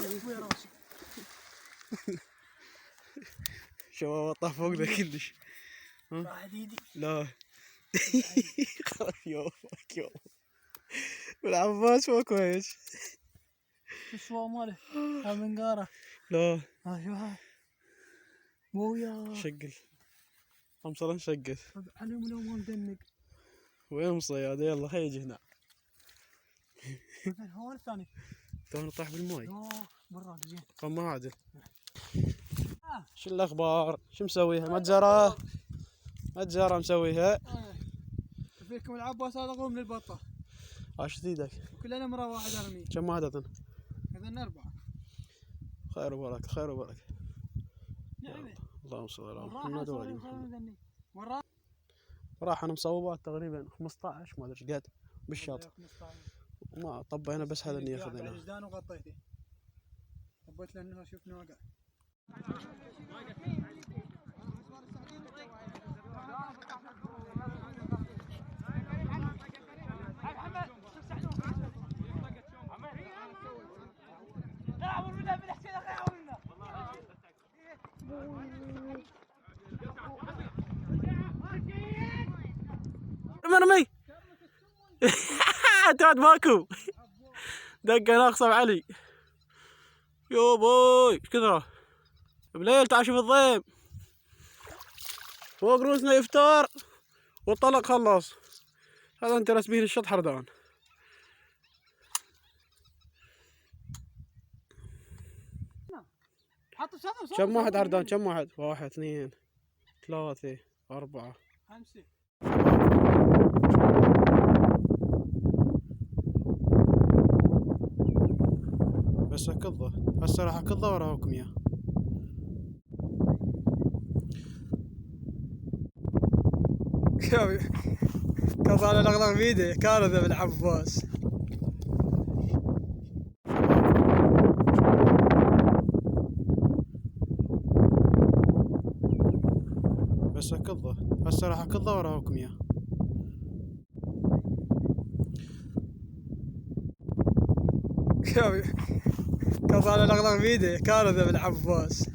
ويا راسي. شباب طاح فوق ذا كلش. راحت ايدي. لا خلاص يومك يوم والعباس مو كويس. شو السوا ماله؟ هاي منقاره. لا ها شو هاي؟ مو وياه. شقل امصر نشقل. علي من ما مدنق. وين مصياد؟ يلا خلي يجي هنا. هون الثاني. تو طاح بالماي. برا زين. قام عادل. شو الاخبار؟ شو مسويها؟ متجرة؟ متجرة مسويها؟ فيكم العباس هذا قوم من البطة. عاش ايدك. كلنا مرة واحد ارمي. كم عدد؟ هذا 4. خير وبركة خير وبركة. نعم. اللهم صل على محمد وعلى محمد. مرة راح انا مصوبات تقريبا 15 ما ادري ايش قد بالشاطئ. ما طبينا بس هذا اللي ياخذ له. جدان وغطيته. طبيت لانه شوف نواقع. مرمي تعاد ماكو دقه ناقصه بعلي. يو بوي ايش كثره بليل تعال شوف الضيم فوق روسنا يفتر والطلق خلص. هذا انت رسبين الشط حردان. كم واحد حردان؟ كم واحد؟ 1 2 3 4 5. بس اكضه هسه راح اكضه وراكم اياه. كض على الاغلاق بيده كارثه بالعباس. بس اكضه هسه راح اكضه وراكم اياه. كض على الاغلاق بيده كارثه بالعباس.